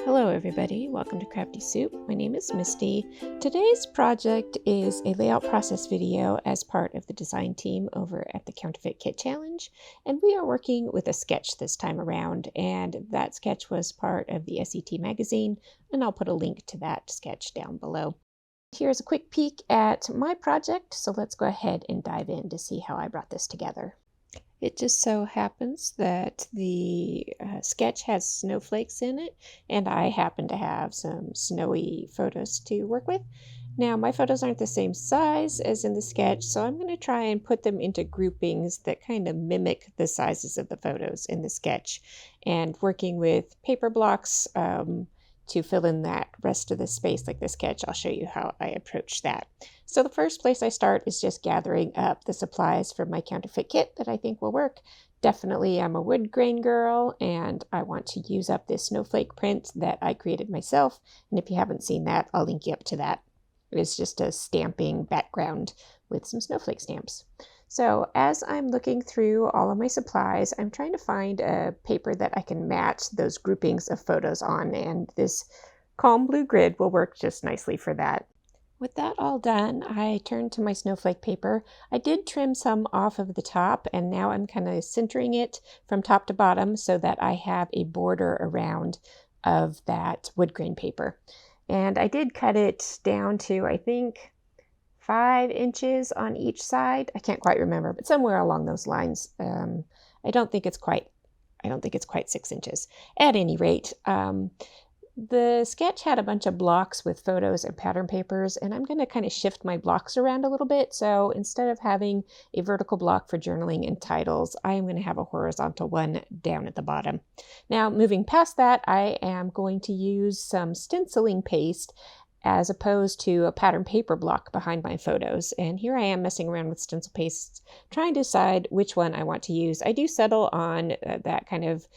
Hello everybody, welcome to Crafty Soup. My name is Misty. Today's project is a layout process video as part of the design team over at the Counterfeit Kit Challenge, and we are working with a sketch this time around, and that sketch was part of the SET magazine, and I'll put a link to that sketch down below. Here's a quick peek at my project, so let's go ahead and dive in to see how I brought this together. It just so happens that the sketch has snowflakes in it, and I happen to have some snowy photos to work with. Now, my photos aren't the same size as in the sketch, so I'm going to try and put them into groupings that kind of mimic the sizes of the photos in the sketch, and working with paper blocks to fill in that rest of the space like the sketch. I'll show you how I approach that. So the first place I start is just gathering up the supplies for my counterfeit kit that I think will work. Definitely I'm a wood grain girl, and I want to use up this snowflake print that I created myself. And if you haven't seen that, I'll link you up to that. It's just a stamping background with some snowflake stamps. So as I'm looking through all of my supplies, I'm trying to find a paper that I can match those groupings of photos on, and this calm blue grid will work just nicely for that. With that all done, I turned to my snowflake paper. I did trim some off of the top, and now I'm kind of centering it from top to bottom so that I have a border around of that wood grain paper. And I did cut it down to, I think, 5 inches on each side. I can't quite remember, but somewhere along those lines. I don't think it's quite 6 inches. At any rate, the sketch had a bunch of blocks with photos and pattern papers, and I'm going to kind of shift my blocks around a little bit. So instead of having a vertical block for journaling and titles, I am going to have a horizontal one down at the bottom. Now, moving past that, I am going to use some stenciling paste as opposed to a pattern paper block behind my photos. And here I am messing around with stencil paste, trying to decide which one I want to use. I do settle on that kind of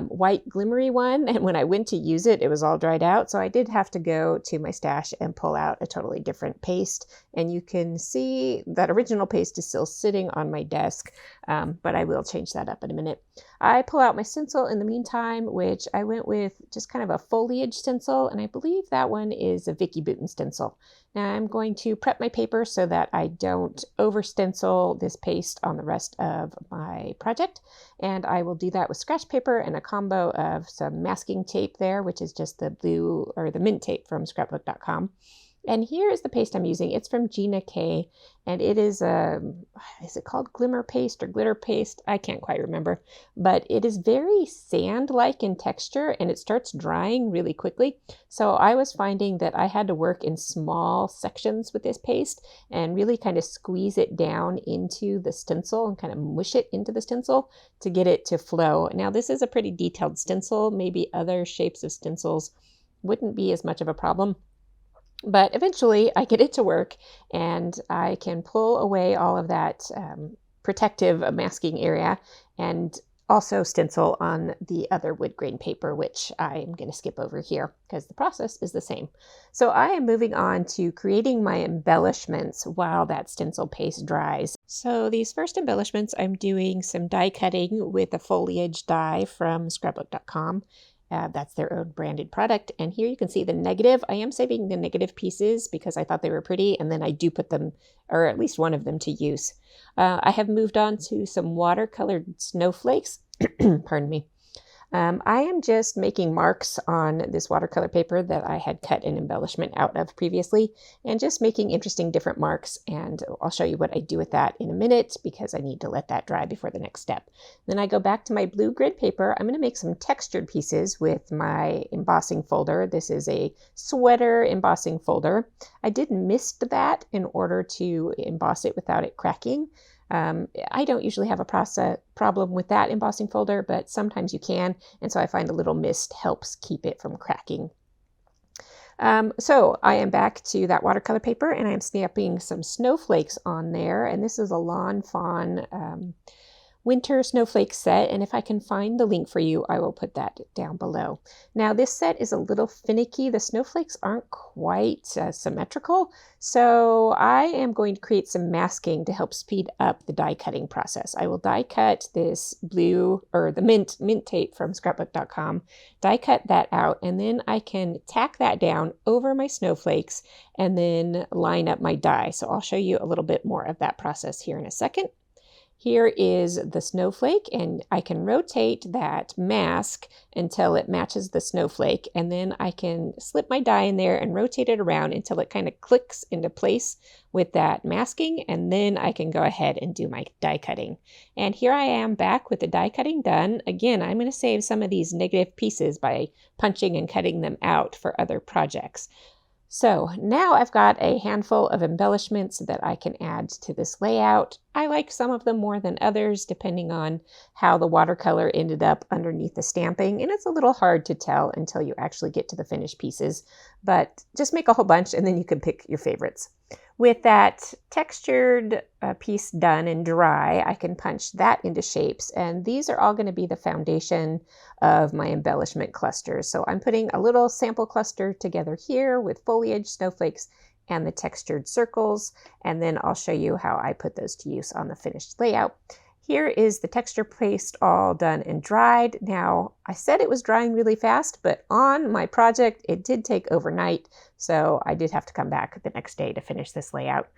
white glimmery one, and when I went to use it, it was all dried out, so I did have to go to my stash and pull out a totally different paste. And you can see that original paste is still sitting on my desk, but I will change that up in a minute. I pull out my stencil in the meantime, which I went with just kind of a foliage stencil, and I believe that one is a Vicki Boutin stencil. Now I'm going to prep my paper so that I don't over stencil this paste on the rest of my project, and I will do that with scratch paper and a combo of some masking tape there, which is just the blue or the mint tape from scrapbook.com. And here is the paste I'm using. It's from Gina K, and it is it called Glimmer paste or glitter paste? I can't quite remember, but it is very sand-like in texture, and it starts drying really quickly. So I was finding that I had to work in small sections with this paste and really kind of squeeze it down into the stencil and kind of mush it into the stencil to get it to flow. Now, this is a pretty detailed stencil. Maybe other shapes of stencils wouldn't be as much of a problem. But eventually I get it to work, and I can pull away all of that protective masking area and also stencil on the other wood grain paper, which I'm going to skip over here because the process is the same. So I am moving on to creating my embellishments while that stencil paste dries. So these first embellishments, I'm doing some die cutting with a foliage die from scrapbook.com. That's their own branded product. And here you can see the negative. I am saving the negative pieces because I thought they were pretty, and then I do put them, or at least one of them, to use. I have moved on to some watercolored snowflakes. Pardon me. I am just making marks on this watercolor paper that I had cut an embellishment out of previously, and just making interesting different marks, and I'll show you what I do with that in a minute because I need to let that dry before the next step. Then I go back to my blue grid paper. I'm going to make some textured pieces with my embossing folder. This is a sweater embossing folder. I did mist that in order to emboss it without it cracking. I don't usually have a problem with that embossing folder, but sometimes you can, and so I find a little mist helps keep it from cracking. So I am back to that watercolor paper, and I'm stamping some snowflakes on there, and this is a Lawn Fawn winter snowflake set, and if I can find the link for you, I will put that down below. Now this set is a little finicky. The snowflakes aren't quite symmetrical, so I am going to create some masking to help speed up the die cutting process. I will die cut this blue, or the mint tape from scrapbook.com, die cut that out, and then I can tack that down over my snowflakes and then line up my die. So I'll show you a little bit more of that process here in a second. Here is the snowflake, and I can rotate that mask until it matches the snowflake, and then I can slip my die in there and rotate it around until it kind of clicks into place with that masking, and then I can go ahead and do my die cutting. And here I am back with the die cutting done. Again, I'm going to save some of these negative pieces by punching and cutting them out for other projects. So now I've got a handful of embellishments that I can add to this layout. I like some of them more than others, depending on how the watercolor ended up underneath the stamping, and it's a little hard to tell until you actually get to the finished pieces, but just make a whole bunch and then you can pick your favorites. With that textured piece done and dry, I can punch that into shapes, and these are all going to be the foundation of my embellishment clusters. So I'm putting a little sample cluster together here with foliage, snowflakes, and the textured circles, and then I'll show you how I put those to use on the finished layout. Here is the texture paste all done and dried. Now, I said it was drying really fast, but on my project, it did take overnight, so I did have to come back the next day to finish this layout.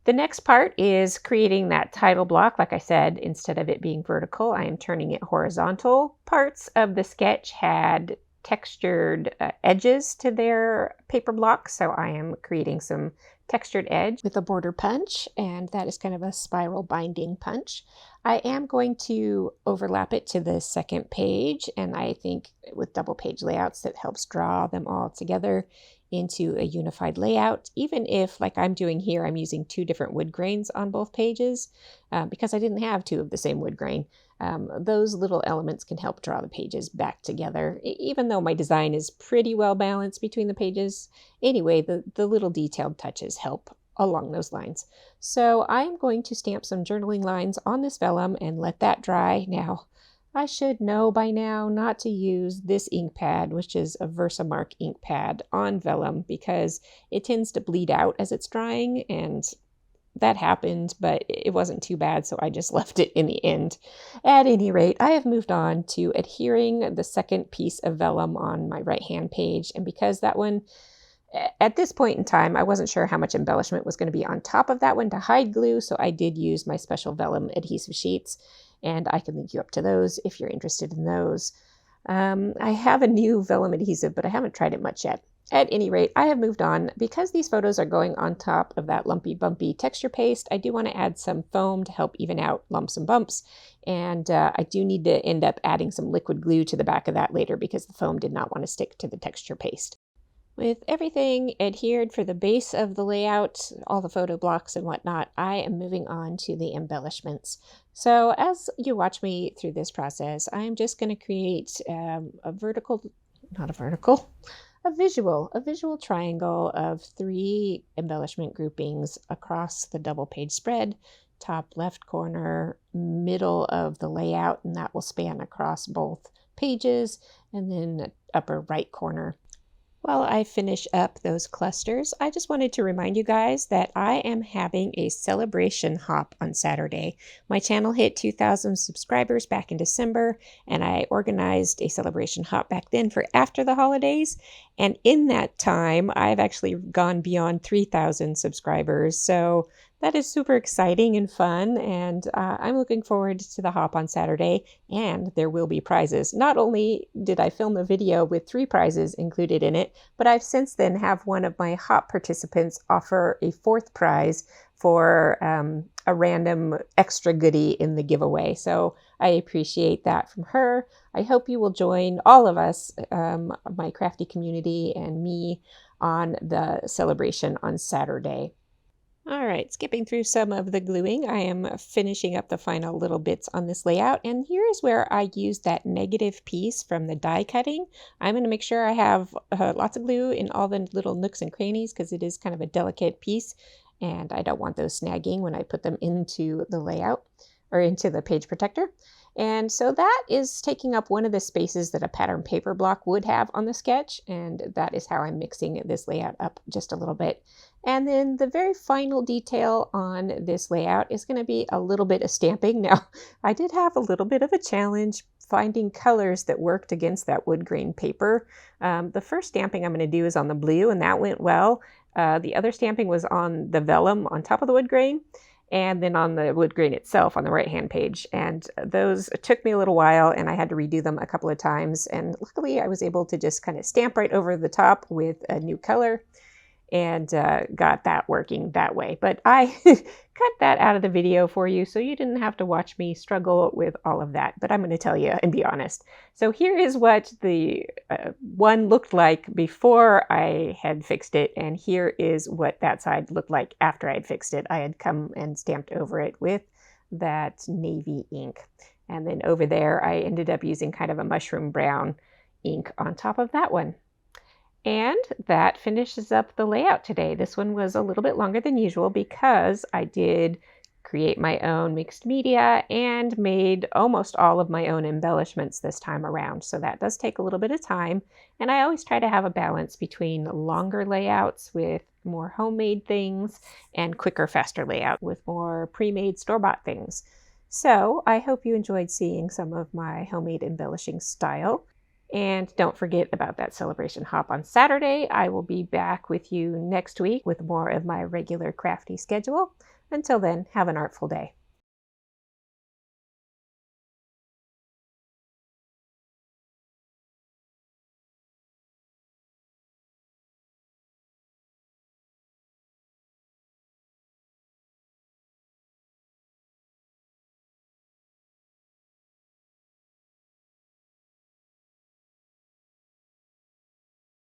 The next part is creating that title block. Like I said, instead of it being vertical, I am turning it horizontal. Parts of the sketch had textured edges to their paper blocks, so I am creating some textured edge with a border punch, and that is kind of a spiral binding punch. I am going to overlap it to the second page, and I think with double page layouts that helps draw them all together into a unified layout, even if, like I'm doing here, I'm using 2 different wood grains on both pages because I didn't have 2 of the same wood grain. Those little elements can help draw the pages back together, even though my design is pretty well balanced between the pages. Anyway, the little detailed touches help along those lines. So I'm going to stamp some journaling lines on this vellum and let that dry. Now, I should know by now not to use this ink pad, which is a Versamark ink pad, on vellum because it tends to bleed out as it's drying, and that happened, but it wasn't too bad, so I just left it in the end. At any rate, I have moved on to adhering the second piece of vellum on my right-hand page, and because that one, at this point in time, I wasn't sure how much embellishment was going to be on top of that one to hide glue, so I did use my special vellum adhesive sheets, and I can link you up to those if you're interested in those. I have a new vellum adhesive, but I haven't tried it much yet. At any rate, I have moved on. Because these photos are going on top of that lumpy, bumpy texture paste, I do want to add some foam to help even out lumps and bumps, and I do need to end up adding some liquid glue to the back of that later because the foam did not want to stick to the texture paste. With everything adhered for the base of the layout, all the photo blocks and whatnot, I am moving on to the embellishments. So as you watch me through this process, I'm just going to create a visual triangle of 3 embellishment groupings across the double page spread, top left corner, middle of the layout, and that will span across both pages, and then upper right corner. While I finish up those clusters, I just wanted to remind you guys that I am having a celebration hop on Saturday. My channel hit 2,000 subscribers back in December, and I organized a celebration hop back then for after the holidays. And in that time, I've actually gone beyond 3,000 subscribers. So that is super exciting and fun, and I'm looking forward to the hop on Saturday, and there will be prizes. Not only did I film a video with 3 prizes included in it, but I've since then have one of my hop participants offer a 4th prize for a random extra goodie in the giveaway. So I appreciate that from her. I hope you will join all of us, my crafty community and me, on the celebration on Saturday. All right, skipping through some of the gluing, I am finishing up the final little bits on this layout, and here is where I use that negative piece from the die cutting. I'm going to make sure I have lots of glue in all the little nooks and crannies because it is kind of a delicate piece, and I don't want those snagging when I put them into the layout. or into the page protector. And so that is taking up one of the spaces that a pattern paper block would have on the sketch, and that is how I'm mixing this layout up just a little bit. And then the very final detail on this layout is going to be a little bit of stamping. Now, I did have a little bit of a challenge finding colors that worked against that wood grain paper. The first stamping I'm going to do is on the blue, and that went well. The other stamping was on the vellum on top of the wood grain, and then on the wood grain itself on the right-hand page. And those took me a little while, and I had to redo them a couple of times. And luckily, I was able to just kind of stamp right over the top with a new color and got that working that way. But I cut that out of the video for you, so you didn't have to watch me struggle with all of that. But I'm going to tell you and be honest. So here is what the one looked like before I had fixed it, and here is what that side looked like after I had fixed it. I had come and stamped over it with that navy ink. And then over there, I ended up using kind of a mushroom brown ink on top of that one. And that finishes up the layout today. This one was a little bit longer than usual because I did create my own mixed media and made almost all of my own embellishments this time around. So that does take a little bit of time. And I always try to have a balance between longer layouts with more homemade things and quicker, faster layout with more pre-made store-bought things. So I hope you enjoyed seeing some of my homemade embellishing style. And don't forget about that celebration hop on Saturday. I will be back with you next week with more of my regular crafty schedule. Until then, have an artful day.